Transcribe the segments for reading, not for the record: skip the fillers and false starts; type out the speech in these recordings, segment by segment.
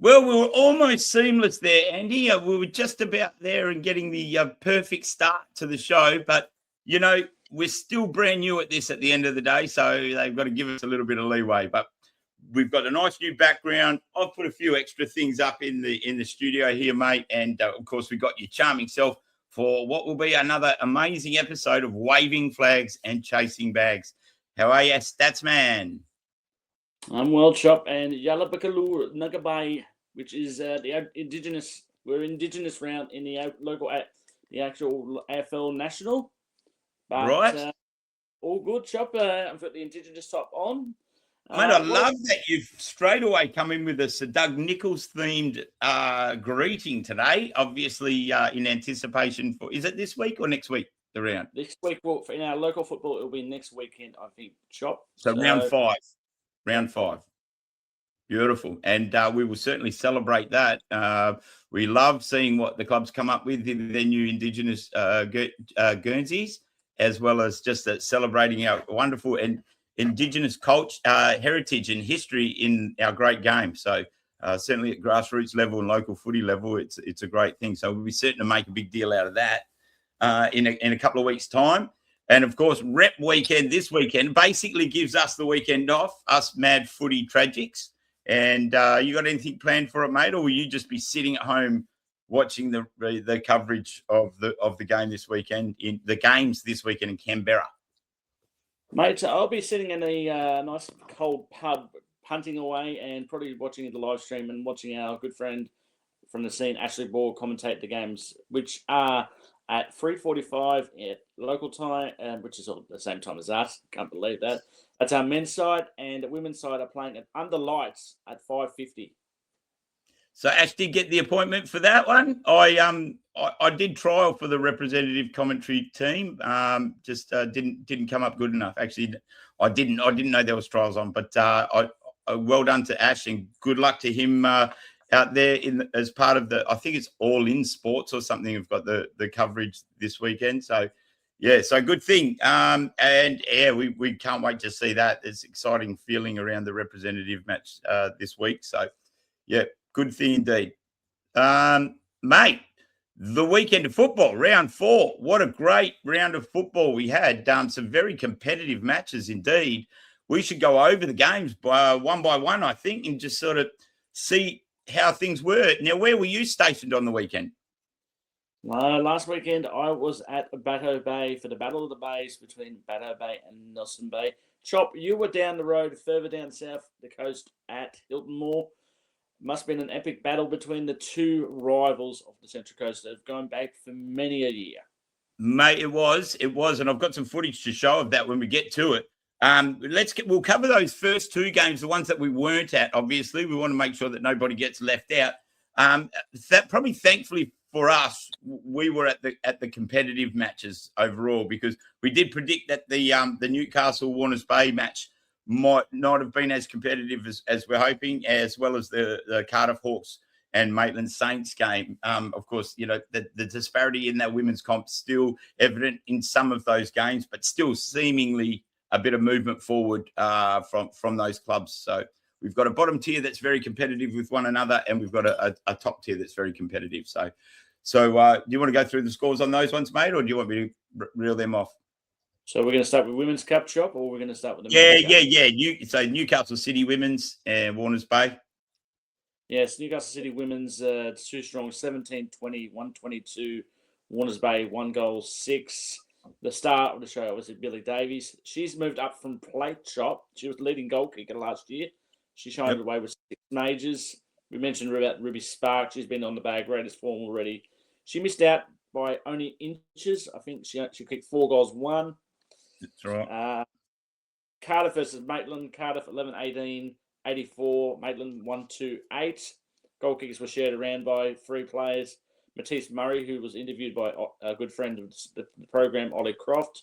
Well, we were almost seamless there, Andy. We were just about there and getting the perfect start to the show. But, we're still brand new at this at the end of the day, so they've got to give us a little bit of leeway. But we've got a nice new background. I've put a few extra things up in the studio here, mate. And, of course, we've got your charming self for what will be another amazing episode of Waving Flags and Chasing Bags. How are you, Statsman? I'm well, Chop, and Yalabakalur Nagabai, which is the Indigenous. We're Indigenous round in the local, the actual AFL National. But, right. All good, Chop. I've got the Indigenous top on. Mate, I love that you've straight away come in with us a Doug Nichols themed greeting today. Obviously, in anticipation for, is it this week or next week? The round next week. Well, in our local football, it'll be next weekend, I think. Chop. So round five. Beautiful. And we will certainly celebrate that. We love seeing what the clubs come up with in their new Indigenous Guernseys, as well as just celebrating our wonderful and Indigenous culture, heritage and history in our great game. So certainly at grassroots level and local footy level, it's a great thing. So we'll be certain to make a big deal out of that in a couple of weeks' time. And, of course, Rep Weekend this weekend basically gives us the weekend off, us mad footy tragics. And you got anything planned for it, mate, or will you just be sitting at home watching the coverage of the game this weekend, in the games this weekend in Canberra? Mate, I'll be sitting in a nice cold pub, punting away, and probably watching the live stream and watching our good friend from the scene, Ashley Ball, commentate the games, which are at 3:45 at local time, which is all the same time as us. Can't believe that. That's our men's side, and the women's side are playing at Under Lights at 5:50. So Ash did get the appointment for that one. I did trial for the representative commentary team. Just didn't come up good enough. Actually, I didn't know there was trials on. But well done to Ash, and good luck to him out there as part of I think it's All In Sports or something. We've got the coverage this weekend. So yeah, so good thing. And yeah, we can't wait to see that. There's exciting feeling around the representative match this week. So yeah. Good thing indeed. Mate, the weekend of football, round 4. What a great round of football we had. Some very competitive matches indeed. We should go over the games one by one, I think, and just sort of see how things were. Now, where were you stationed on the weekend? Last weekend, I was at Batto Bay for the Battle of the Bays between Batto Bay and Nelson Bay. Chop, you were down the road, further down south the coast at Hilton Moor. Must have been an epic battle between the two rivals of the Central Coast that have gone back for many a year. Mate, it was, and I've got some footage to show of that when we get to it. We'll cover those first two games, the ones that we weren't at. Obviously, we want to make sure that nobody gets left out. That probably, thankfully for us, we were at the competitive matches overall, because we did predict that the Newcastle Warners Bay match might not have been as competitive as we're hoping, as well as the Cardiff Hawks and Maitland Saints game. Of course, the disparity in that women's comp still evident in some of those games, but still seemingly a bit of movement forward from those clubs. So we've got a bottom tier that's very competitive with one another, and we've got a top tier that's very competitive. So do you want to go through the scores on those ones, mate, or do you want me to reel them off? So we're going to start with Women's Cup, Chop, or we're going to start with the Yeah. So Newcastle City Women's and Warners Bay. Yes, Newcastle City Women's, it's too strong, 17-20, 122. Warners Bay, 1 goal, 6. The star of the show was Billy Davies. She's moved up from plate, Chop. She was leading goal kicker last year. She shined away with 6 majors. We mentioned about Ruby Spark. She's been on the Bag Raiders form already. She missed out by only inches. I think she kicked 4 goals, 1. That's right. Cardiff versus Maitland. Cardiff 11-18, 84. Maitland 1-2-8. Goal kickers were shared around by 3 players. Matisse Murray, who was interviewed by a good friend of the program, Ollie Croft.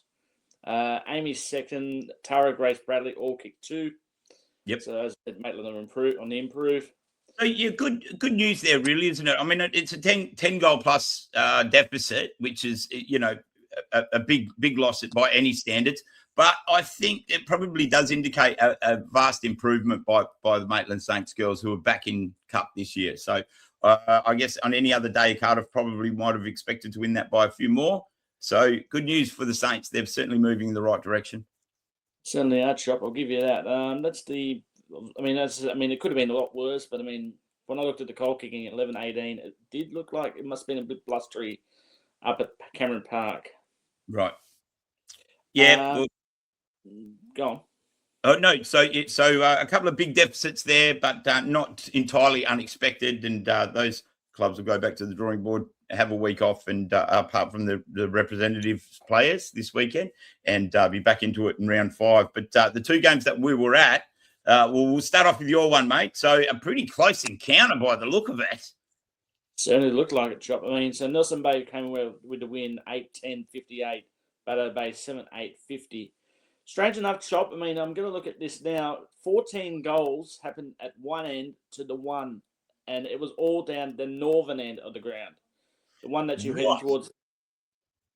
Amy second. Tara Grace Bradley all kicked 2. Yep. So as I said, Maitland on the improve. So yeah, good news there, really, isn't it? I mean, it's a 10 goal plus deficit, which is a big loss by any standards. But I think it probably does indicate a vast improvement by the Maitland Saints girls who are back in Cup this year. So I guess on any other day, Cardiff probably might have expected to win that by a few more. So good news for the Saints. They're certainly moving in the right direction. Certainly are, Chop. I'll give you that. It could have been a lot worse, but I mean, when I looked at the goal kicking at 11-18, it did look like it must have been a bit blustery up at Cameron Park. Right. Yeah. Go on. Oh no! So a couple of big deficits there, but not entirely unexpected. And those clubs will go back to the drawing board, have a week off, and apart from the representative players this weekend, and be back into it in round 5. But the two games that we were at, we'll start off with your one, mate. So a pretty close encounter by the look of it. Certainly looked like it, Chop. I mean, so Nelson Bay came away with the win 8-10-58, Baddo Bay 7-8-50. Strange enough, Chop, I mean, I'm going to look at this now. 14 goals happened at one end to the one, and it was all down the northern end of the ground. The one that you're heading towards.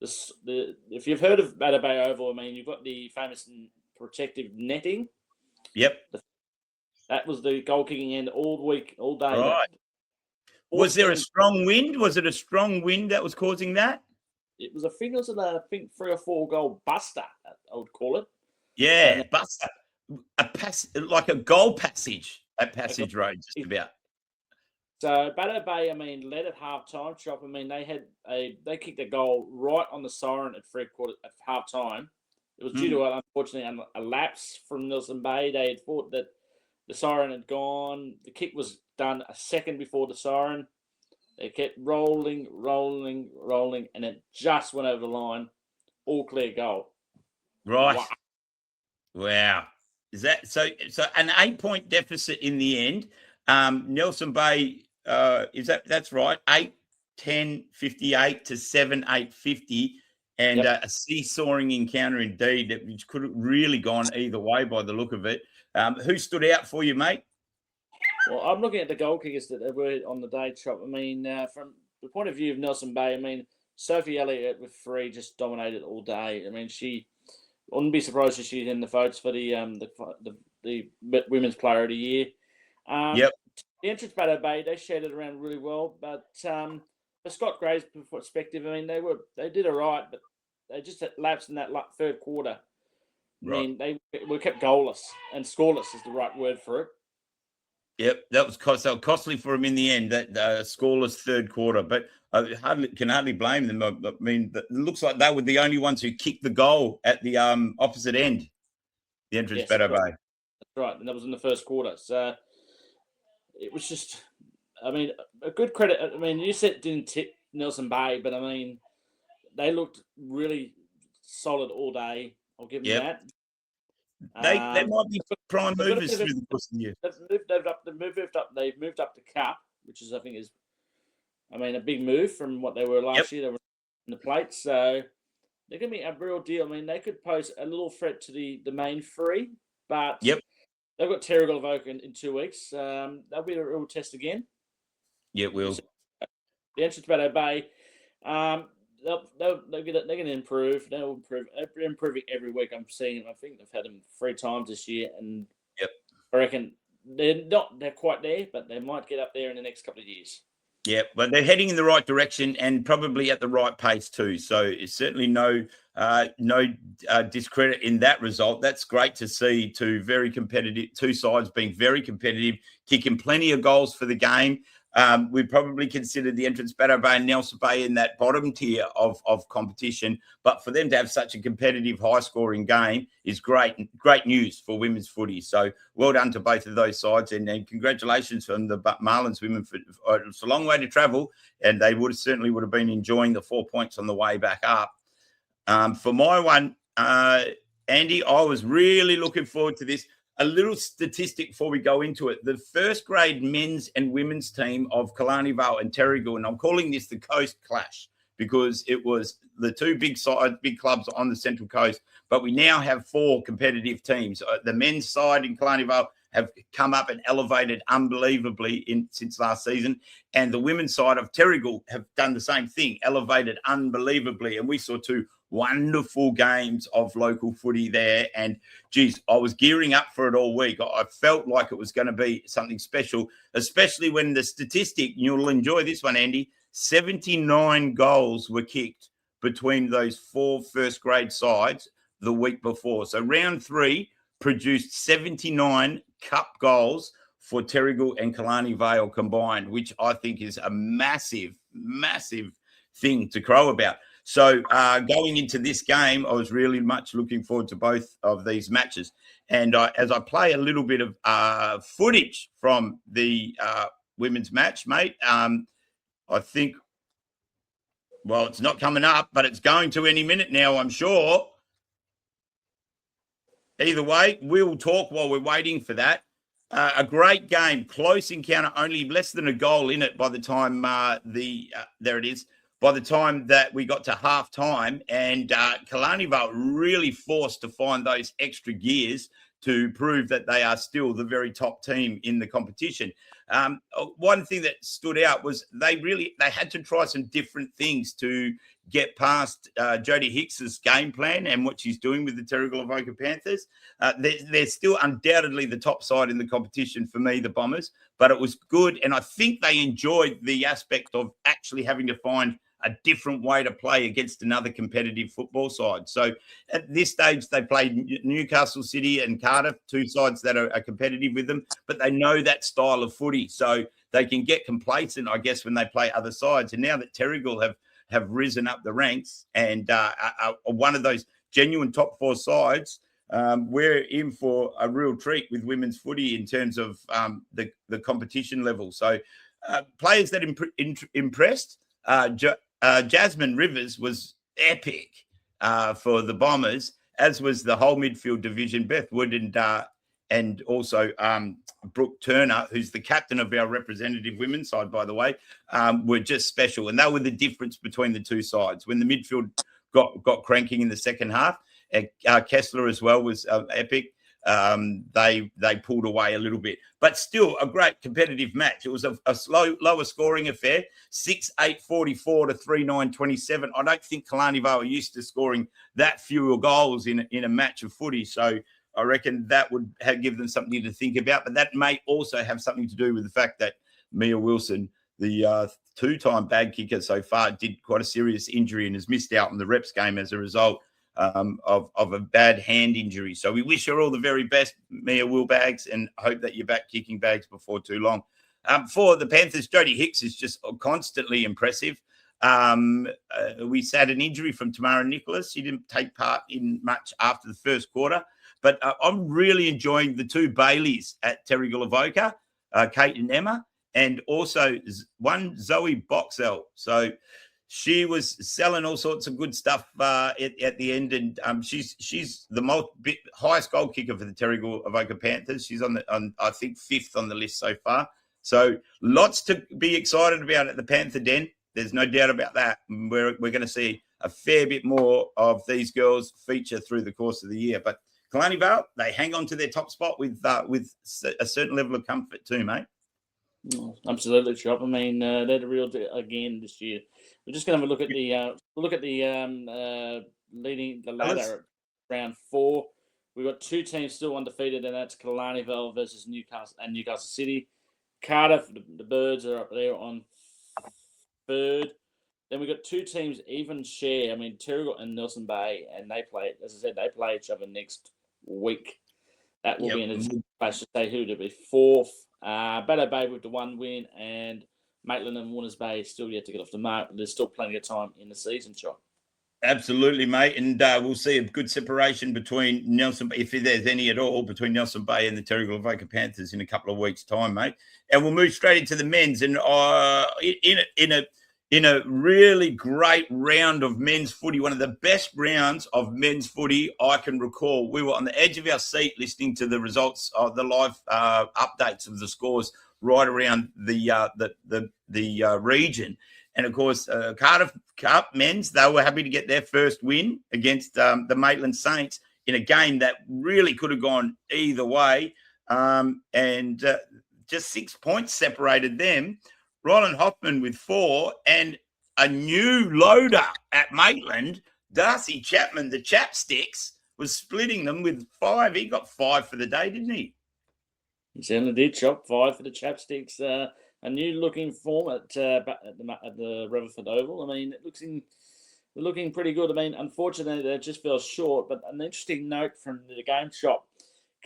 If you've heard of Baddo Bay Oval, I mean, you've got the famous protective netting. Yep. That was the goal kicking end all week, all day. Right. Was there a strong wind? Was it a strong wind that was causing that? It was a 3 or 4 goal buster, I would call it. Yeah, buster. Like a goal passage at Passage Road, just about. So Baddo Bay, I mean, led at half time. Chop, I mean, they kicked a goal right on the siren at half time. It was due to unfortunately a lapse from Nelson Bay. They had thought that the siren had gone. The kick was done a second before the siren. They kept rolling, and it just went over the line. All clear goal. Right. Wow. Is that so an 8-point deficit in the end? Nelson Bay, that's right, 8-10-58 to 7-8-50, and a seesawing encounter indeed, which could have really gone either way by the look of it. Who stood out for you, mate? Well, I'm looking at the goal kickers that were on the day, Chop. I mean, from the point of view of Nelson Bay, I mean, Sophie Elliott with 3 just dominated all day. I mean, she wouldn't be surprised if she's in the votes for the Women's Player of the Year. Yep. The entrance Baddo Bay, they shared it around really well, but for Scott Gray's perspective, I mean, they did all right, but they just lapsed in that third quarter. Right. I mean, they were kept goalless, and scoreless is the right word for it. Yep, that was costly for them in the end, that scoreless third quarter. But I can hardly blame them. I mean, it looks like they were the only ones who kicked the goal at the opposite end, the entrance Baddo Bay. That's right, and that was in the first quarter. So it was just, I mean, a good credit. I mean, you said it didn't tip Nelson Bay, but I mean, they looked really solid all day. I'll give them that. They might be prime movers through the course of the year. They've moved up the Cup, which is, I think, a big move from what they were last year. They were in the plate, so they're going to be a real deal. I mean, they could pose a little threat to the main 3, but they've got Terrigal Avoca in 2 weeks. That'll be a real test again. Yeah, it will. The entrance Baddo Bay. They're going to improve. They'll improve. They're improving every week. I'm seeing them. I think they've had them 3 times this year, and I reckon they're quite there, but they might get up there in the next couple of years. Yeah, but they're heading in the right direction and probably at the right pace too. So it's certainly no discredit in that result. That's great to see. Two sides being very competitive, kicking plenty of goals for the game. We probably considered the entrance Baddo Bay and Nelson Bay in that bottom tier of competition. But for them to have such a competitive, high-scoring game is great news for women's footy. So well done to both of those sides. And congratulations from the Marlins women. It's a long way to travel, and they certainly would have been enjoying the 4 points on the way back up. For my one, Andy, I was really looking forward to this. A little statistic before we go into it. The first grade men's and women's team of Killarney Vale and Terrigal, and I'm calling this the Coast Clash because it was the two big clubs on the Central Coast, but we now have 4 competitive teams. The men's side in Killarney Vale have come up and elevated unbelievably since last season, and the women's side of Terrigal have done the same thing, elevated unbelievably, and we saw 2 wonderful games of local footy there. And, geez, I was gearing up for it all week. I felt like it was going to be something special, especially when the statistic, you'll enjoy this one, Andy, 79 goals were kicked between those 4 first-grade sides the week before. So round 3 produced 79 cup goals for Terrigal and Killarney Vale combined, which I think is a massive, massive thing to crow about. So going into this game, I was really much looking forward to both of these matches. And as I play a little bit of footage from the women's match, mate, I think, well, it's not coming up, but it's going to any minute now, I'm sure. Either way, we'll talk while we're waiting for that. A great game, close encounter, only less than a goal in it by the time there it is. By the time that we got to half time, and Killarney Vale really forced to find those extra gears to prove that they are still the very top team in the competition. One thing that stood out was they had to try some different things to get past Jodie Hicks's game plan and what she's doing with the Terrigal Avoca Panthers. They're still undoubtedly the top side in the competition for me, the Bombers, but it was good. And I think they enjoyed the aspect of actually having to find a different way to play against another competitive football side. So at this stage, they played Newcastle City and Cardiff, 2 sides that are competitive with them, but they know that style of footy. So they can get complacent, I guess, when they play other sides. And now that Terrigal have risen up the ranks and are one of those genuine top 4 sides, we're in for a real treat with women's footy in terms of the competition level. So players that impressed, Jasmine Rivers was epic for the Bombers, as was the whole midfield division. Beth Wood and also Brooke Turner, who's the captain of our representative women's side, by the way, were just special. And they were the difference between the 2 sides. When the midfield got cranking in the second half, Kessler as well was epic. They pulled away a little bit, but still a great competitive match. It was a lower scoring affair, 6-8-44 to 3-9-27. I don't think Killarney Vale are used to scoring that few goals in a match of footy. So I reckon that would give them something to think about, but that may also have something to do with the fact that Mia Wilson, the 2-time bag kicker so far, did quite a serious injury and has missed out on the reps game as a result of a bad hand injury. So we wish her all the very best, Mia Wilbags, and hope that you're back kicking bags before too long. For the Panthers, Jodie Hicks is just constantly impressive. We had an injury from Tamara Nicholas. She didn't take part in much after the first quarter, but I'm really enjoying the 2 Baileys at Terrigal Avoca, Kate and Emma, and also one Zoe Boxell. So she was selling all sorts of good stuff at the end, and she's the highest goal kicker for the Terrigal Avoca Panthers. She's on I think 5th on the list so far. So lots to be excited about at the Panther Den. There's no doubt about that. We're going to see a fair bit more of these girls feature through the course of the year. But Killarney Vale, they hang on to their top spot with a certain level of comfort too, mate. Absolutely, Chop. I mean, they're the real deal again this year. We're just going to have a look at the leading the ladder at round 4. We've got 2 teams still undefeated, and that's Killarney Vale versus Newcastle City. Cardiff, the Birds are up there on 3rd. Then we've got 2 teams even share. I mean, Terrigal and Nelson Bay, and they play, as I said, they play each other next week. That will be in a space to say who to be 4th. Baddo Bay with the 1 win, and Maitland and Warners Bay still yet to get off the mark. There's still plenty of time in the season, Chop. Absolutely, mate. And we'll see a good separation between Nelson, if there's any at all, between Nelson Bay and the Terrigal Avoca Panthers in a couple of weeks' time, mate. And we'll move straight into the men's. And in a really great round of men's footy, one of the best rounds of men's footy I can recall. We were on the edge of our seat listening to the results of the live updates of the scores right around the region. And, of course, Cardiff Cup men's, they were happy to get their first win against the Maitland Saints in a game that really could have gone either way. And just 6 points separated them. Roland Hoffman with 4 and a new loader at Maitland, Darcy Chapman, the chapsticks, was splitting them with 5. He got 5 for the day, didn't he? He certainly did. Chop 5 for the chapsticks. A new looking form at the Rutherford Oval. I mean, they're looking pretty good. I mean, unfortunately, they just fell short. But an interesting note from the game shop: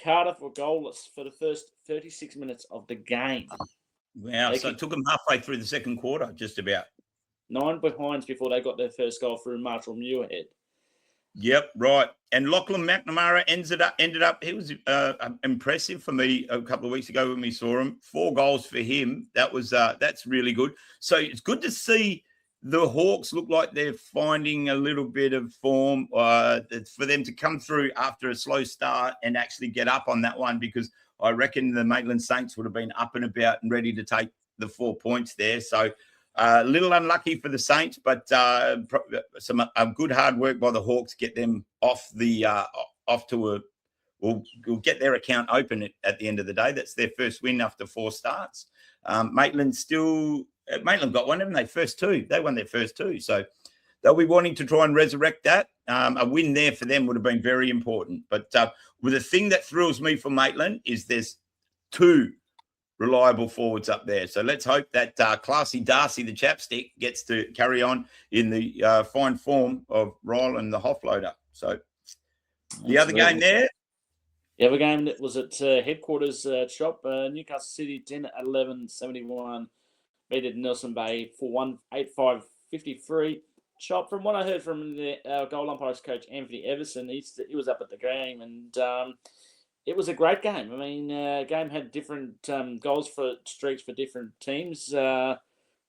Cardiff were goalless for the first 36 minutes of the game. Wow! So it took them halfway through the second quarter, just about 9 behinds before they got their first goal through Marshall Muirhead. Yep, right. And Lachlan McNamara ended up. He was impressive for me a couple of weeks ago when we saw him. 4 goals for him. That's really good. So it's good to see the Hawks look like they're finding a little bit of form for them to come through after a slow start and actually get up on that one, because I reckon the Maitland Saints would have been up and about and ready to take the 4 points there. So a little unlucky for the Saints, but some good hard work by the Hawks get them off to will get their account open at the end of the day. That's their first win after 4 starts. Maitland got one, haven't they? First 2. They won their first 2. So they'll be wanting to try and resurrect that. A win there for them would have been very important. But with the thing that thrills me for Maitland is there's 2 reliable forwards up there. So let's hope that classy Darcy, the chapstick, gets to carry on in the fine form of Ryland, the offloader. So the other game there? The other game that was at headquarters shop, Newcastle City 10-11-71, beat Nelson Bay for 1-8-5-53. Chop, from what I heard from our goal umpires coach, Anthony Everson, he was up at the game, and it was a great game. I mean, game had different goals for streaks for different teams.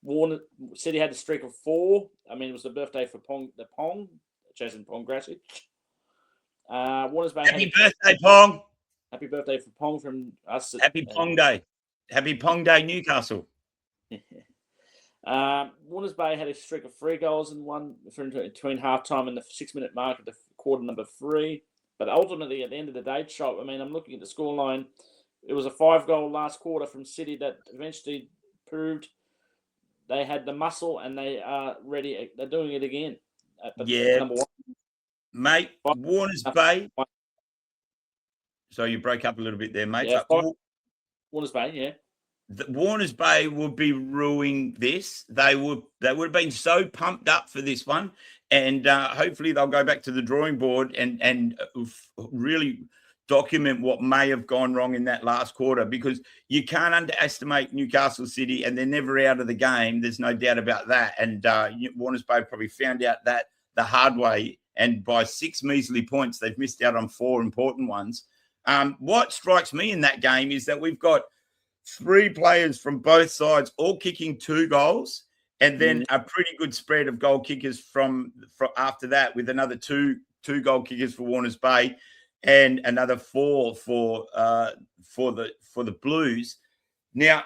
Warner City had a streak of 4. I mean, it was the birthday for Jason Pongrasic. Warners Bay. Happy birthday, Pong! Happy birthday for Pong from us. Happy Pong Day. Happy Pong Day, Newcastle. Warners Bay had a streak of 3 goals and one between halftime and the 6-minute mark at the quarter number 3. But ultimately, at the end of the day, Chop, I mean, I'm looking at the scoreline. It was a 5-goal last quarter from City that eventually proved they had the muscle and they are ready. They're doing it again. Number 1. Mate, Warners Bay. So you broke up a little bit there, mate. Yeah, Warners Bay, yeah. Warners Bay would be ruining this. They would have been so pumped up for this one, and hopefully they'll go back to the drawing board and really document what may have gone wrong in that last quarter, because you can't underestimate Newcastle City, and they're never out of the game. There's no doubt about that. And Warners Bay probably found out that the hard way, and by 6 measly points, they've missed out on 4 important ones. What strikes me in that game is that we've got 3 players from both sides all kicking 2 goals, and then a pretty good spread of goal kickers from after that, with another two goal kickers for Warners Bay and another 4 for the Blues. Now,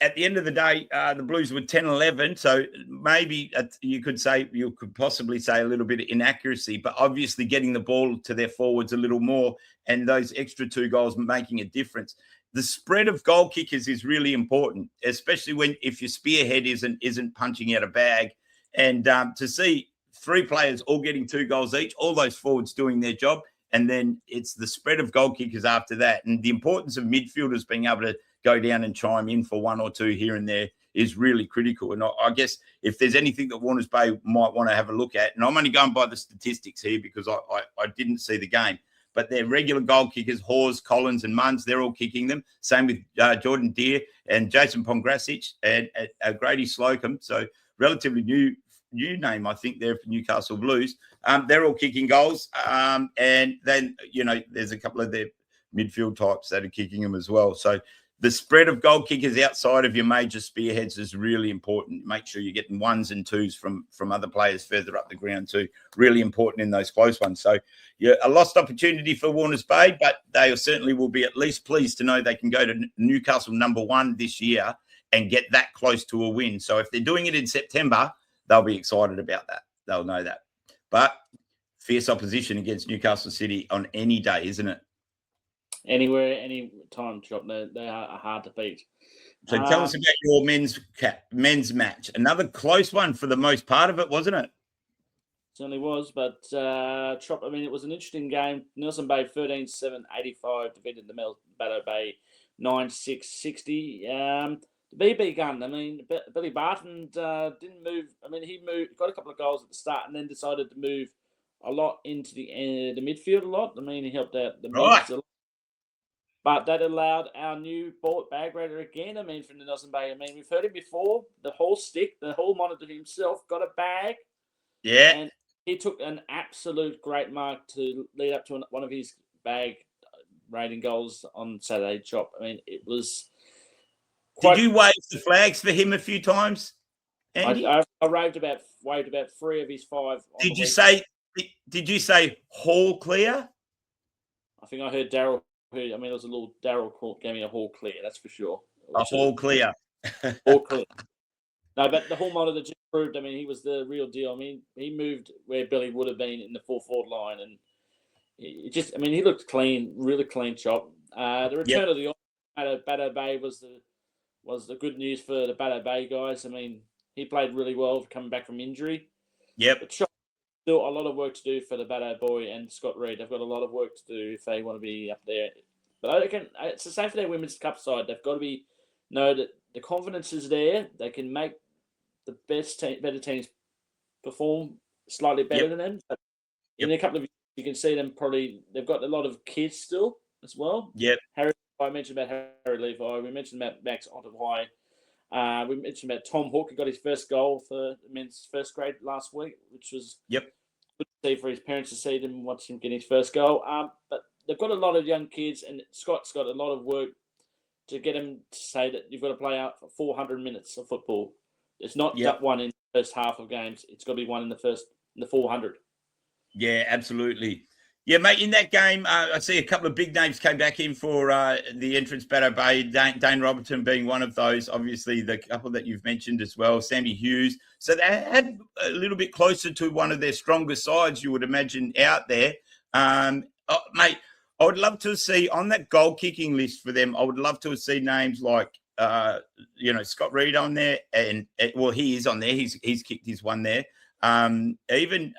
at the end of the day, the Blues were 10-11, so maybe you could possibly say a little bit of inaccuracy, but obviously getting the ball to their forwards a little more and those extra 2 goals making a difference. The spread of goal kickers is really important, especially if your spearhead isn't punching out a bag. And to see 3 players all getting 2 goals each, all those forwards doing their job, and then it's the spread of goal kickers after that. And the importance of midfielders being able to go down and chime in for 1 or 2 here and there is really critical. And I guess if there's anything that Warners Bay might want to have a look at, and I'm only going by the statistics here because I didn't see the game, but their regular goal kickers, Hawes, Collins and Munns, they're all kicking them. Same with Jordan Deere and Jason Pongrasic and Grady Slocum. So relatively new name, I think, there for Newcastle Blues. They're all kicking goals. And then, there's a couple of their midfield types that are kicking them as well. So the spread of goal kickers outside of your major spearheads is really important. Make sure you're getting 1s and 2s from other players further up the ground too. Really important in those close ones. So, yeah, a lost opportunity for Warners Bay, but they certainly will be at least pleased to know they can go to Newcastle number 1 this year and get that close to a win. So if they're doing it in September, they'll be excited about that. They'll know that. But fierce opposition against Newcastle City on any day, isn't it? Anywhere, any time, Chop. They are hard to beat. So tell us about your men's match. Another close one for the most part of it, wasn't it? certainly was. But Chop, I mean, it was an interesting game. Nelson Bay 13-7-85 defeated the Baddo Bay 9-6-60. The BB gun, I mean, Billy Barton didn't move. I mean, he got a couple of goals at the start and then decided to move a lot into the midfield a lot. I mean, he helped out the mids a lot. But that allowed our new Bag Raider again. I mean, from the Nelson Bay. I mean, we've heard him before. The Hall stick, the Hall monitor himself, got a bag. Yeah. And he took an absolute great mark to lead up to one of his bag raiding goals on Saturday, Chop. I mean, it was quite... Did you wave the flags for him a few times, Andy? I waved about 3 of his 5. Did you say Hall clear? I think I heard Daryl. I mean, it was a little Daryl gave me a Hall clear. That's for sure. A Hall clear. Hall clear. No, but the Hall monitor just proved. I mean, he was the real deal. I mean, he moved where Billy would have been in the 4-forward line, and it just. I mean, he looked clean, really clean Chop. The return of the Baddo Bay was the good news for the Baddo Bay guys. I mean, he played really well coming back from injury. Yep. But Chop, still a lot of work to do for the Baddo boy and Scott Reid. They've got a lot of work to do if they want to be up there. But it's the same for their women's cup side. They've got to know that the confidence is there. They can make the better teams perform slightly better than them. But in a couple of years, you can see them probably. They've got a lot of kids still as well. Yep. I mentioned about Harry Levi. We mentioned about Max Ontawai. We mentioned about Tom Hook, who got his first goal for the men's first grade last week, which was good to see for his parents to see them, watch him get his first goal. But they've got a lot of young kids, and Scott's got a lot of work to get him to say that you've got to play out for 400 minutes of football. It's not just one in the first half of games. It's got to be one in the 400. Yeah, absolutely. Yeah, mate, in that game, I see a couple of big names came back in for the entrance Baddo Bay, Dane Robertson being one of those, obviously the couple that you've mentioned as well, Sammy Hughes. So they had a little bit closer to one of their stronger sides, you would imagine, out there. Mate, I would love to see on that goal-kicking list for them, I would love to see names like, Scott Reid on there. And, well, he is on there. He's kicked his one there. Even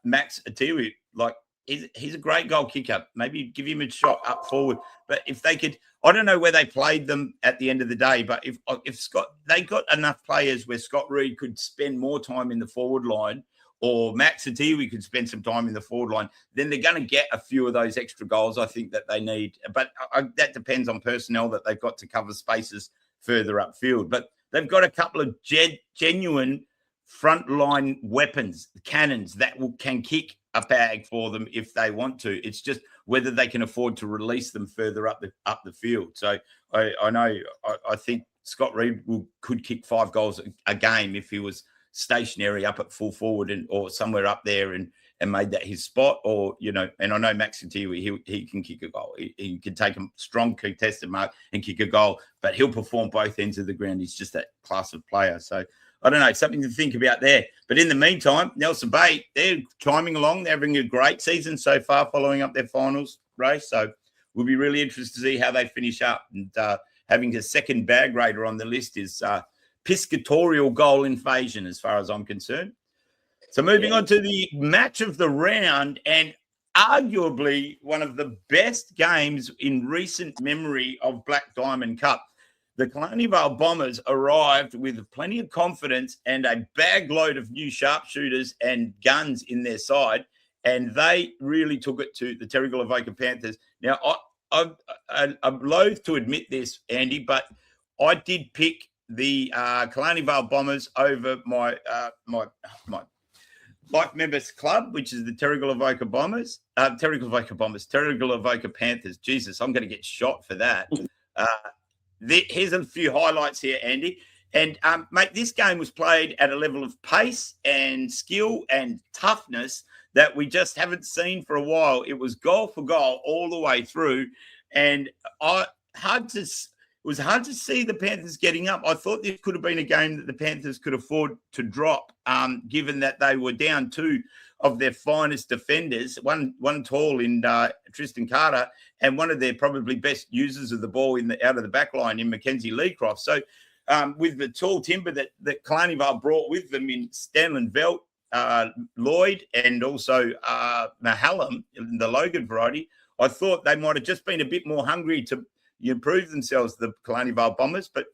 Max Atiwi, like, he's a great goal kicker. Maybe give him a shot up forward. But if they could, I don't know where they played them at the end of the day, but if they got enough players where Scott Reid could spend more time in the forward line, or Max Atiwi could spend some time in the forward line, then they're going to get a few of those extra goals I think that they need. But that depends on personnel that they've got to cover spaces further upfield. But they've got a couple of genuine frontline weapons, cannons that can kick a bag for them if they want to. It's just whether they can afford to release them further up the field. So I think Scott Reid could kick 5 goals a game if he was stationary up at full forward or somewhere up there and made that his spot, or and I know Max Atiwi, he can kick a goal. He can take a strong contested mark and kick a goal, but he'll perform both ends of the ground. He's just that class of player. So I don't know, something to think about there. But in the meantime, Nelson Bay, they're chiming along. They're having a great season so far following up their finals race. So we'll be really interested to see how they finish up. And having a second Bag Raider on the list is piscatorial goal invasion as far as I'm concerned. So moving on to the match of the round, and arguably one of the best games in recent memory of Black Diamond Cup. The Kalani Vale Bombers arrived with plenty of confidence and a bag load of new sharpshooters and guns in their side, and they really took it to the Terrigal Avoca Panthers. Now, I'm loath to admit this, Andy, but I did pick the Kalani Vale Bombers over my Life Members Club, which is the Terrigal Avoca Panthers. Jesus, I'm going to get shot for that. Here's a few highlights here, Andy. And, mate, this game was played at a level of pace and skill and toughness that we just haven't seen for a while. It was goal for goal all the way through. And it was hard to see the Panthers getting up. I thought this could have been a game that the Panthers could afford to drop, given that they were down 2 of their finest defenders, one tall in Tristan Carter, and one of their probably best users of the ball out of the back line in Mackenzie Leecroft. So with the tall timber that Kalani Vale brought with them in Stanley Velt, Lloyd and also Mahallam, the Logan variety, I thought they might have just been a bit more hungry to improve themselves, the Kalani Vale Bombers. But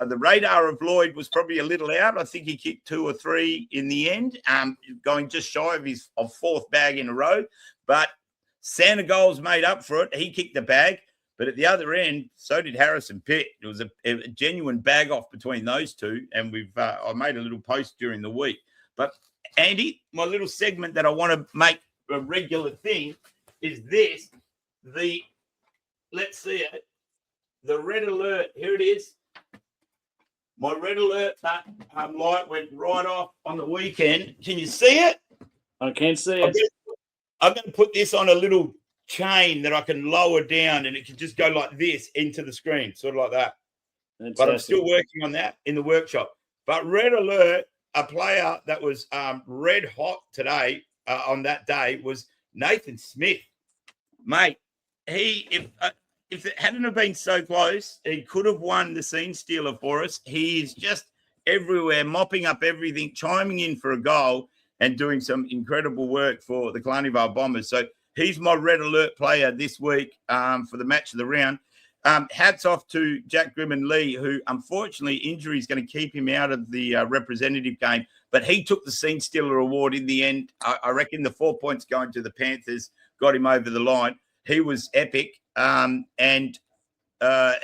the radar of Lloyd was probably a little out. I think he kicked 2 or 3 in the end, going just shy of his fourth bag in a row. But Santa Goals made up for it. He kicked the bag. But at the other end, so did Harrison Pitt. It was a genuine bag off between those two. And I made a little post during the week. But Andy, my little segment that I want to make a regular thing is this. Let's see it. The red alert. Here it is. My red alert light went right off on the weekend. Can you see it? I can see it. I'm going to put this on a little chain that I can lower down, and it can just go like this into the screen, sort of like that. Fantastic. But I'm still working on that in the workshop. But red alert, a player that was red hot today on that day was Nathan Smith. Mate, if it hadn't have been so close, he could have won the scene stealer for us. He is just everywhere, mopping up everything, chiming in for a goal and doing some incredible work for the Kalani Vale Bombers. So he's my red alert player this week for the match of the round. Hats off to Jack Grimman-Lee, who unfortunately injury is going to keep him out of the representative game, but he took the scene stealer award in the end. I reckon the 4 points going to the Panthers got him over the line. He was epic, and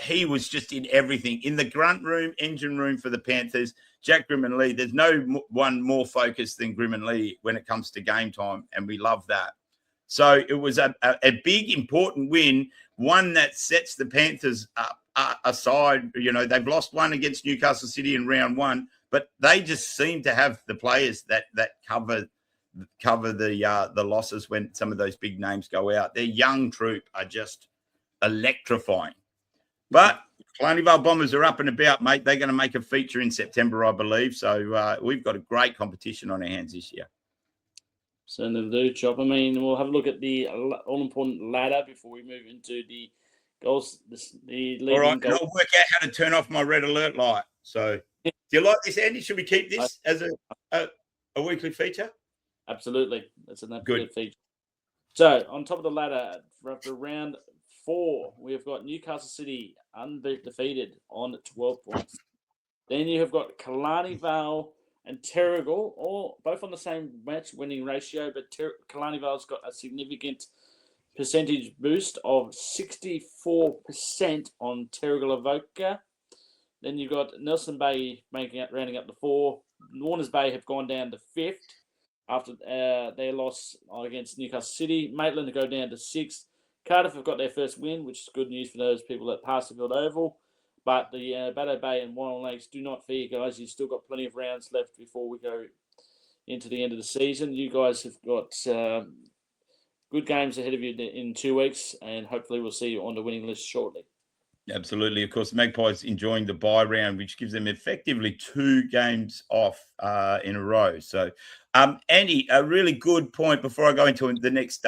he was just in everything. In the grunt room, engine room for the Panthers, Jack Grimman-Lee, there's no one more focused than Grimman-Lee when it comes to game time, and we love that. So it was a big, important win, one that sets the Panthers aside. You know, they've lost one against Newcastle City in round 1, but they just seem to have the players that cover the losses when some of those big names go out. Their young troop are just electrifying. But Kalani Vale Bombers are up and about, mate. They're going to make a feature in September, I believe. So we've got a great competition on our hands this year. Certainly do, Chop. I mean, we'll have a look at the all-important ladder before we move into the goals. The leading all right, goal. and I'll work out how to turn off my red alert light. So do you like this, Andy? Should we keep this as a weekly feature? Absolutely. That's an absolute feature. So, on top of the ladder, after round 4, we have got Newcastle City undefeated on 12 points. Then you have got Kalani Vale and Terrigal, all both on the same match winning ratio, but Kalani Vale's got a significant percentage boost of 64% on Terrigal Avoca. Then you've got Nelson Bay rounding up the 4. Warners Bay have gone down to 5th after their loss against Newcastle City. Maitland go down to 6th. Cardiff have got their first win, which is good news for those people that pass the field oval. But the Baddo Bay and Warren Lakes, do not fear, guys. You've still got plenty of rounds left before we go into the end of the season. You guys have got good games ahead of you in 2 weeks, and hopefully we'll see you on the winning list shortly. Absolutely. Of course, the Magpies enjoying the bye round, which gives them effectively 2 games off in a row. So, Andy, a really good point before I go into the next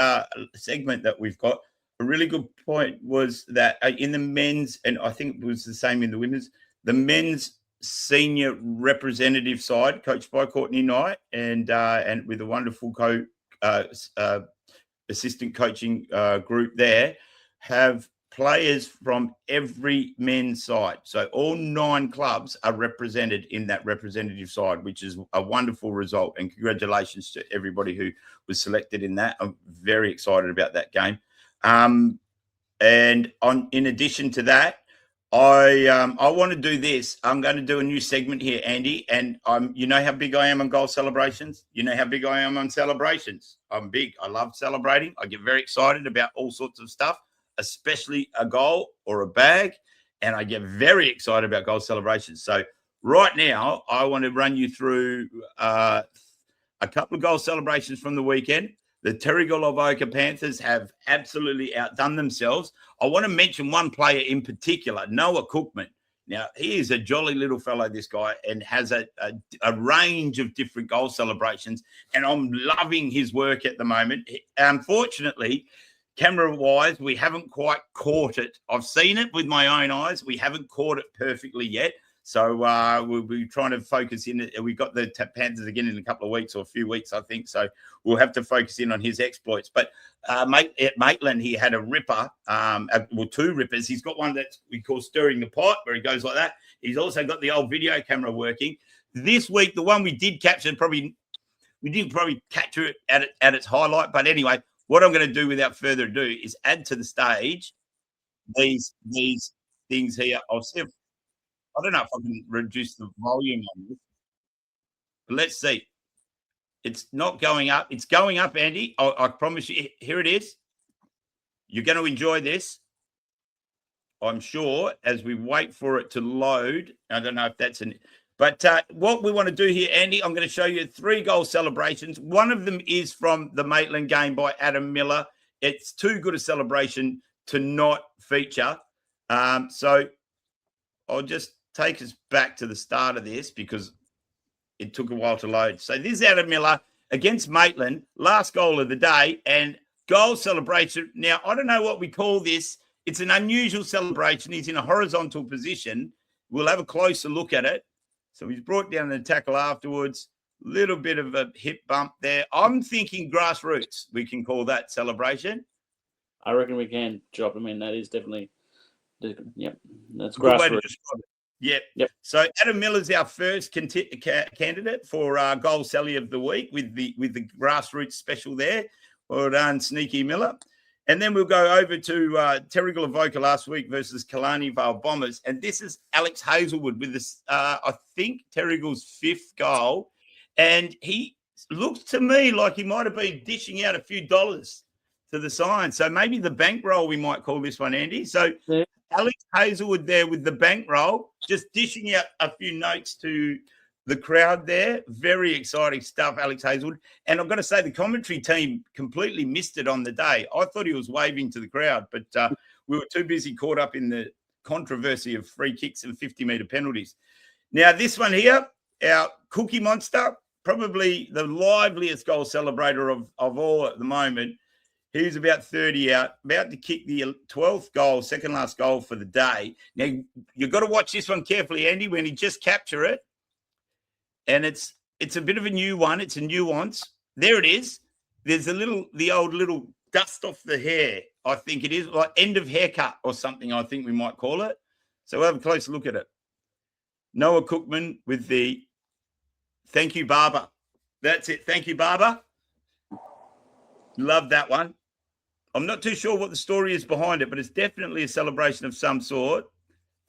segment that we've got. A really good point was that in the men's, and I think it was the same in the women's, the men's senior representative side, coached by Courtney Knight, and with a wonderful assistant coaching group there, have players from every men's side. So all 9 clubs are represented in that representative side, which is a wonderful result. And congratulations to everybody who was selected in that. I'm very excited about that game. In addition to that, I want to do this. I'm going to do a new segment here, Andy, and you know how big I am on goal celebrations. You know how big I am on celebrations. I'm big. I love celebrating. I get very excited about all sorts of stuff, especially a goal or a bag, and I get very excited about goal celebrations. So right now, I want to run you through a couple of goal celebrations from the weekend. The Terrigal Avoca Panthers have absolutely outdone themselves. I want to mention one player in particular, Noah Cookman. Now, he is a jolly little fellow, this guy, and has a range of different goal celebrations, and I'm loving his work at the moment. Unfortunately, camera-wise, we haven't quite caught it. I've seen it with my own eyes. We haven't caught it perfectly yet. So we'll be trying to focus in. We've got the Panthers again in a couple of weeks or a few weeks, I think. So we'll have to focus in on his exploits. But at Maitland, he had a ripper, well, 2 rippers. He's got one that we call stirring the pot, where he goes like that. He's also got the old video camera working. This week, the one we did capture, we didn't probably capture it at its highlight. But anyway, what I'm going to do without further ado is add to the stage these things here. I'll see if I don't know if I can reduce the volume on this. But let's see. It's not going up. It's going up, Andy. I promise you. Here it is. You're going to enjoy this, I'm sure, as we wait for it to load. I don't know if that's an... But what we want to do here, Andy, I'm going to show you 3 goal celebrations. One of them is from the Maitland game by Adam Miller. It's too good a celebration to not feature. So I'll just take us back to the start of this because it took a while to load. So this is Adam Miller against Maitland, last goal of the day, and goal celebration. Now, I don't know what we call this. It's an unusual celebration. He's in a horizontal position. We'll have a closer look at it. So he's brought down the tackle afterwards. Little bit of a hip bump there. I'm thinking grassroots. We can call that celebration. I reckon we can, Chop. I mean, that is definitely, yep, that's grassroots. Yep. So Adam Miller's our first candidate for Goal Celly of the week with the grassroots special there. Well done, Sneaky Miller. And then we'll go over to Terrigal Avoca last week versus Killarney Vale Bombers. And this is Alex Hazelwood with this, I think, Terrigal's 5th goal. And he looks to me like he might have been dishing out a few dollars to the sign. So maybe the bankroll, we might call this one, Andy. So yeah. Alex Hazelwood there with the bankroll, just dishing out a few notes to the crowd there. Very exciting stuff, Alex Hazelwood. And I've got to say, the commentary team completely missed it on the day. I thought he was waving to the crowd, but we were too busy caught up in the controversy of free kicks and 50-metre penalties. Now, this one here, our Cookie Monster, probably the liveliest goal celebrator of all at the moment. He's about 30 out, about to kick the 12th goal, second last goal for the day. Now, you've got to watch this one carefully, Andy, when he just capture it. And it's a bit of a new one. It's a nuance. There it is. There's the old little dust off the hair, I think it is, like end of haircut or something, I think we might call it. So we'll have a closer look at it. Noah Cookman with the thank you, Barber. That's it. Thank you, Barber. Love that one. I'm not too sure what the story is behind it, but it's definitely a celebration of some sort.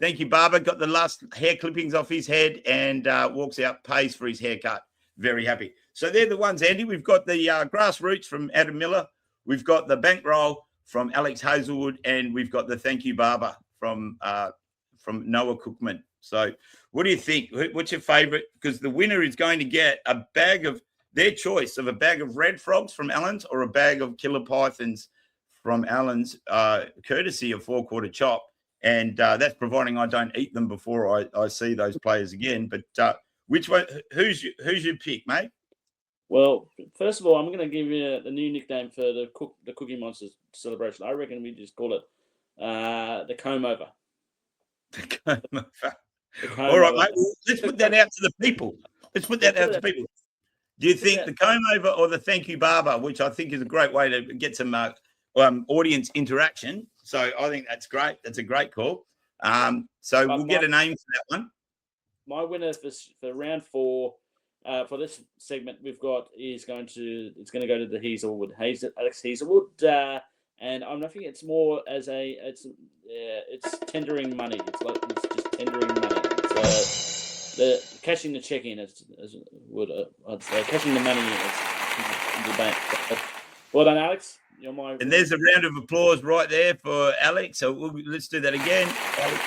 Thank you, Barber. Got the last hair clippings off his head and walks out, pays for his haircut. Very happy. So they're the ones, Andy. We've got the grassroots from Adam Miller. We've got the bankroll from Alex Hazelwood, and we've got the thank you, Barber from Noah Cookman. So what do you think? What's your favourite? Because the winner is going to get a bag of their choice of a bag of red frogs from Allen's or a bag of killer pythons from Allen's, courtesy of 4-quarter chop. And that's providing I don't eat them before I see those players again. But which one? Who's your pick, mate? Well, first of all, I'm going to give you the new nickname for the Cookie Monsters celebration. I reckon we just call it the comb over. The comb over. All right, mate. Well, let's put that out to the people. Let's put that out to people. Do you think the comb over or the thank you, Barber, which I think is a great way to get some audience interaction? So I think that's great. That's a great call. So we'll get a name for that one. My winner for round 4 for this segment we've got is going to go to the Hazelwood, Alex Hazelwood, and I'm not thinking it's more as it's tendering money. It's just tendering money. It's the cashing the check in as would I'd say cashing the money in the bank. Well done, Alex. And there's a round of applause right there for Alex. So let's do that again. Alex.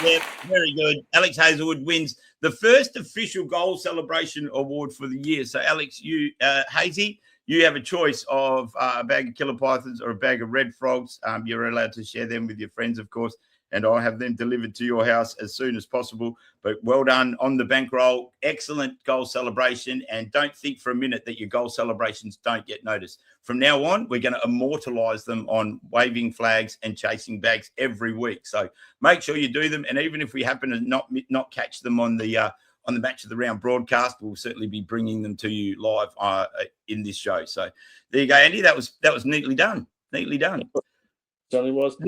Yeah, very good. Alex Hazelwood wins the first official goal celebration award for the year. So, Alex, you, Hazy, you have a choice of a bag of killer pythons or a bag of red frogs. You're allowed to share them with your friends, of course, and I'll have them delivered to your house as soon as possible. But well done on the bankroll. Excellent goal celebration. And don't think for a minute that your goal celebrations don't get noticed. From now on, we're going to immortalize them on waving flags and chasing bags every week. So make sure you do them. And even if we happen to not catch them on the Match of the Round broadcast, we'll certainly be bringing them to you live in this show. So there you go, Andy. That was neatly done. Neatly done. It certainly was.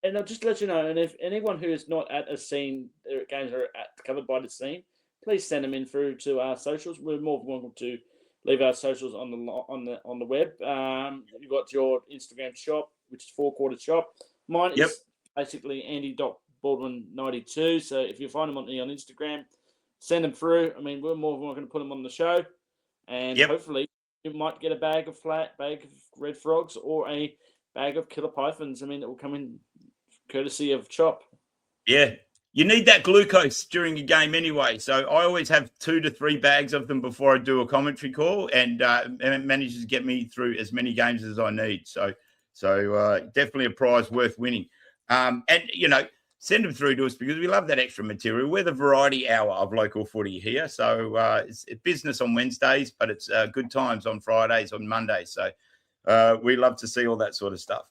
And I'll just let you know, and if anyone who is not at a scene, their games are covered by the scene, please send them in through to our socials. We're more than welcome to leave our socials on the web. You've got your Instagram shop, which is 4 Quarter Shop. Mine is basically Andy.Baldwin92. So if you find them on Instagram, send them through. I mean, we're more than welcome to put them on the show, and hopefully you might get a bag of red frogs or a bag of killer pythons. I mean, it will come in courtesy of Chop. Yeah. You need that glucose during a game anyway. So I always have 2 to 3 bags of them before I do a commentary call, and it manages to get me through as many games as I need. So definitely a prize worth winning. And, send them through to us because we love that extra material. We're the variety hour of local footy here. So it's business on Wednesdays, but it's good times on Fridays, on Mondays. So we love to see all that sort of stuff.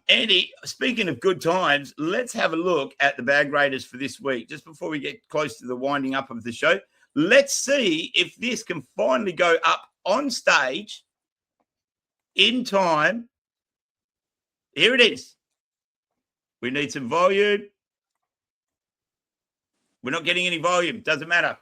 Andy, speaking of good times, let's have a look at the Bag Raiders for this week. Just before we get close to the winding up of the show, let's see if this can finally go up on stage in time. Here it is. We need some volume. We're not getting any volume. Doesn't matter.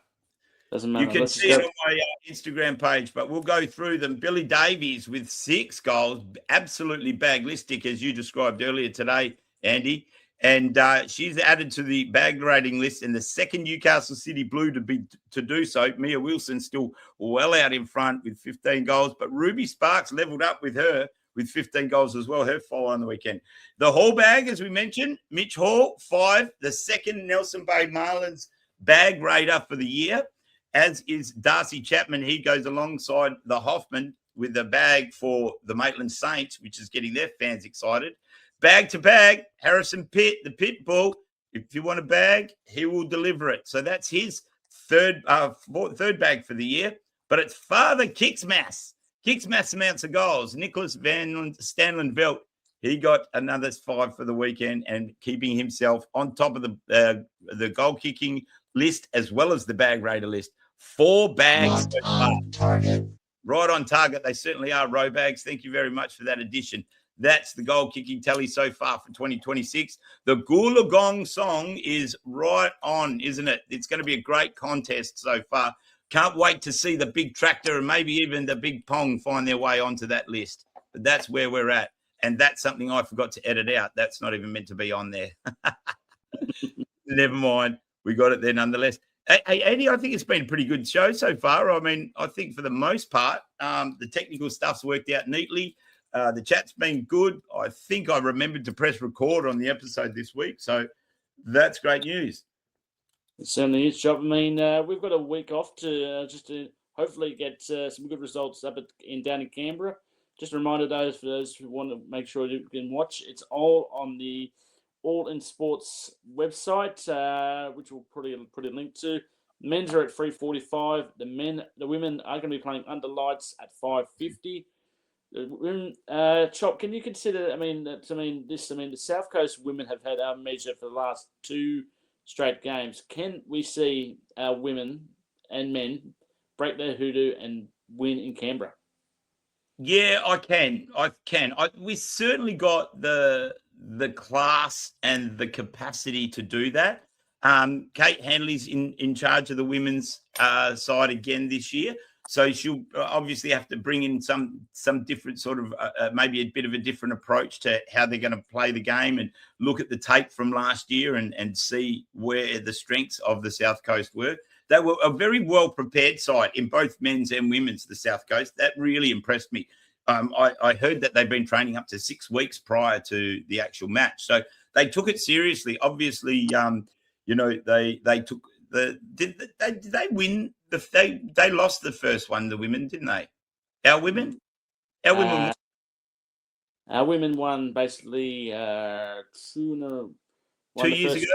Doesn't matter. You can see it on my Instagram page, but we'll go through them. Billy Davies with 6 goals, absolutely baglistic, as you described earlier today, Andy. And she's added to the bag rating list, and the second Newcastle City Blue to do so. Mia Wilson still well out in front with 15 goals, but Ruby Sparks leveled up with her with 15 goals as well, her follow on the weekend. The Hall bag, as we mentioned, Mitch Hall, 5, the second Nelson Bay Marlins bag raider for the year, as is Darcy Chapman. He goes alongside the Hoffman with the bag for the Maitland Saints, which is getting their fans excited. Bag to bag, Harrison Pitt, the Pit Bull. If you want a bag, he will deliver it. So that's his third bag for the year. But it's Father Kicksmass. Kicksmass amounts of goals. Nicholas Van Stanley-Velt, he got another 5 for the weekend and keeping himself on top of the goal kicking list as well as the bag raider list. 4 bags. Right on target. They certainly are, row bags. Thank you very much for that addition. That's the goal kicking tally so far for 2026. The Goolagong song is right on, isn't it? It's going to be a great contest so far. Can't wait to see the big tractor and maybe even the big pong find their way onto that list. But that's where we're at. And that's something I forgot to edit out. That's not even meant to be on there. Never mind. We got it there nonetheless. Hey, Eddie, I think it's been a pretty good show so far. I mean, I think for the most part, the technical stuff's worked out neatly. The chat's been good. I think I remembered to press record on the episode this week. So that's great news. It certainly is, Chop. I mean, we've got a week off to hopefully get some good results down in Canberra. Just a reminder, for those who want to make sure you can watch, it's all on the All in Sports website, which we'll put a link to. Men's are at 3:45. The women are going to be playing under lights at 5:50. Chop, can you consider? The South Coast women have had our measure for the last 2 straight games. Can we see our women and men break their hoodoo and win in Canberra? Yeah, I can. We certainly got the class and the capacity to do that. Kate Hanley's in charge of the women's side again this year. So she'll obviously have to bring in some different sort of maybe a bit of a different approach to how they're going to play the game and look at the tape from last year and see where the strengths of the South Coast were. They were a very well-prepared side in both men's and women's, the South Coast. That really impressed me. I heard that they've been training up to 6 weeks prior to the actual match. So they took it seriously. Obviously, they took did they win? They lost the first one, the women, didn't they? Our women? Our women Uh, our women won basically 2 the years ago?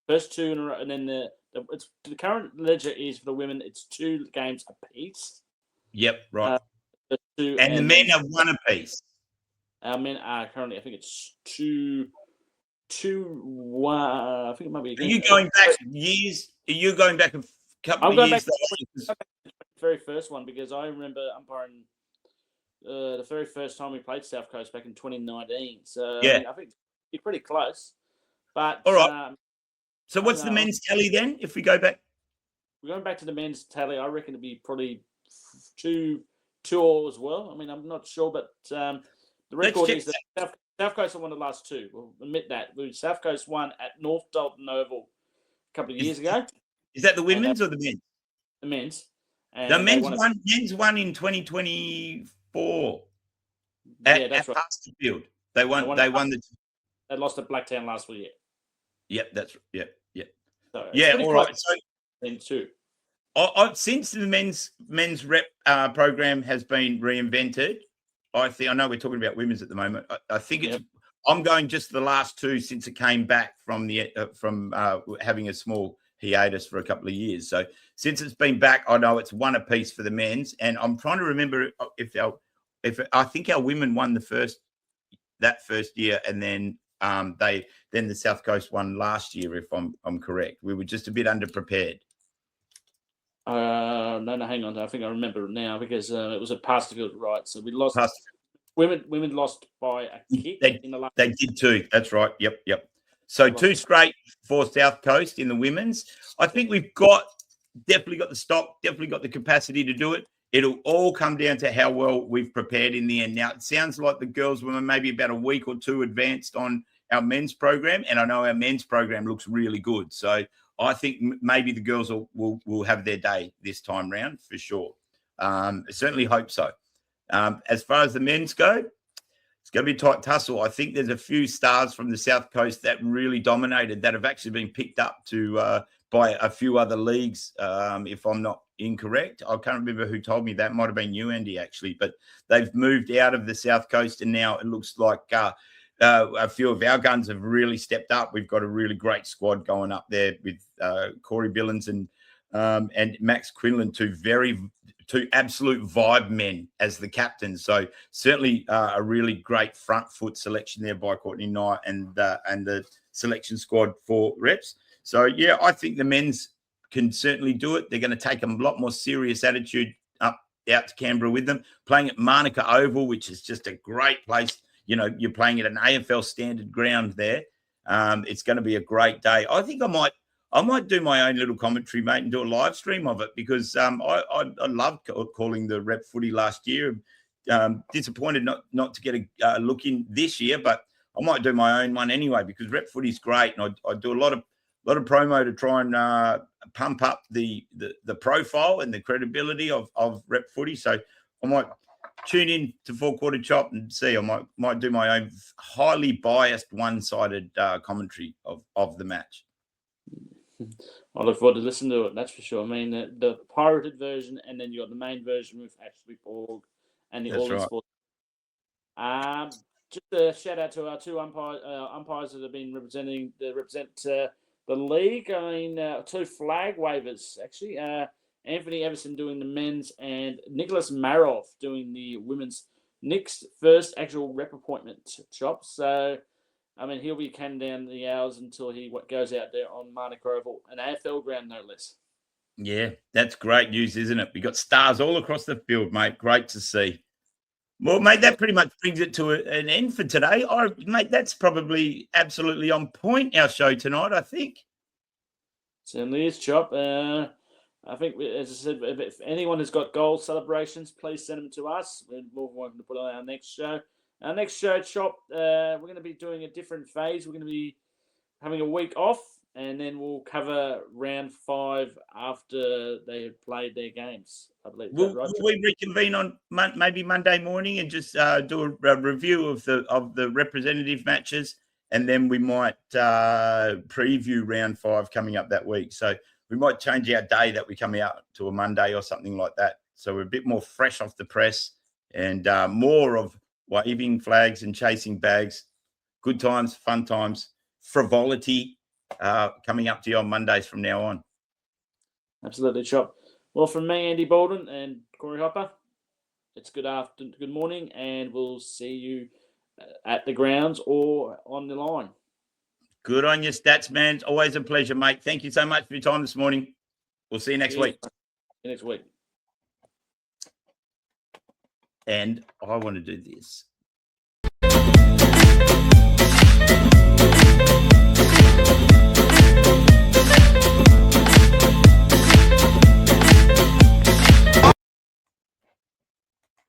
first two in a row, and then the current ledger is for the women. It's 2 games apiece. Yep, right. The two, And the men then are 1 apiece. our men are currently, I think it's 2-1. I think it might be Are again. you going back years? Are you going back a couple I'm of going years? back to the very first one because I remember umpiring the very first time we played South Coast back in 2019. So Yeah. I mean, I think you're pretty close. But All right. So I what's don't the know. men's tally then, if we go back? We're going back to the men's tally. I reckon it'd be probably 2-2 as well. I mean, I'm not sure, but the Let's record check is that South Coast have won the last 2. We'll admit that. South Coast won at North Dalton Oval a couple of years ago. Is that the And women's or the men's? the men's. The And they won men's won in 2024 Yeah, that's at right. Pasterfield. They won the. They lost at Blacktown last week. Yep, that's yep. So it's Yeah, pretty all close. right. So Then too. since the men's rep program has been reinvented, I know we're talking about women's at the moment. I think it's. Yep. I'm going just the last 2 since it came back from the having a small hiatus for a couple of years. So since it's been back, I know it's 1 apiece for the men's, and I'm trying to remember if I think our women won that first year, and then the South Coast won last year, if I'm correct. We were just a bit underprepared. No, hang on. I think I remember now because it was a Pasterfield, right? So we lost. Women lost by a kick in the last. They did too. That's right. Yep. So 2 straight for South Coast in the women's. I think we've definitely got the stock, definitely got the capacity to do it. It'll all come down to how well we've prepared in the end. Now, it sounds like the girls were maybe about a week or 2 advanced on our men's program, and I know our men's program looks really good. So I think maybe the girls will have their day this time round for sure. I certainly hope so. As far as the men's go, it's going to be a tight tussle. I think there's a few stars from the South Coast that really dominated that have actually been picked up by a few other leagues, if I'm not incorrect. I can't remember who told me that. Might have been you, Andy, actually. But they've moved out of the South Coast, and now it looks like a few of our guns have really stepped up. We've got a really great squad going up there with Corey Billins and Max Quinlan, two absolute vibe men as the captains. So certainly a really great front foot selection there by Courtney Knight and the selection squad for reps. So, yeah, I think the men's can certainly do it. They're going to take a lot more serious attitude out to Canberra with them. Playing at Manuka Oval, which is just a great place. You know, you're playing at an AFL standard ground there. It's going to be a great day. I think I might do my own little commentary, mate, and do a live stream of it because I loved calling the rep footy last year. Disappointed not to get a look in this year, but I might do my own one anyway because rep footy is great, and I do a lot of promo to try and pump up the profile and the credibility of rep footy. So I might tune in to 4-quarter chop and see. I might do my own highly biased, one-sided commentary of the match. I look forward to listening to it. That's for sure. I mean, the pirated version, and then you got the main version with Ashley Borg and the All In Sports. Just a shout out to our 2 umpires that have been represent the league. I mean, 2 flag waivers actually. Anthony Everson doing the men's and Nicholas Maroff doing the women's. Nick's first actual rep appointment, Chop. So, I mean, he'll be counting down the hours until he goes out there on Manuka Oval, an AFL ground, no less. Yeah, that's great news, isn't it? We got stars all across the field, mate. Great to see. Well, mate, that pretty much brings it to an end for today. Mate, that's probably absolutely on point, our show tonight, I think. Certainly is, Chop. I think, as I said, if anyone has got goal celebrations, please send them to us. We're more welcome to put on our next show. Our next show, Chop, we're going to be doing a different phase. We're going to be having a week off, and then we'll cover round 5 after they have played their games, I believe. Will we reconvene on maybe Monday morning and just do a review of the representative matches, and then we might preview round 5 coming up that week. So we might change our day that we come out to a Monday or something like that. So we're a bit more fresh off the press and more of waving flags and chasing bags. Good times, fun times, frivolity coming up to you on Mondays from now on. Absolutely, Chop. Well, from me, Andy Bolden and Corey Hopper, it's good morning, and we'll see you at the grounds or on the line. Good on you, Statsman. Always a pleasure, mate. Thank you so much for your time this morning. We'll see you next week. See you next week. And I want to do this.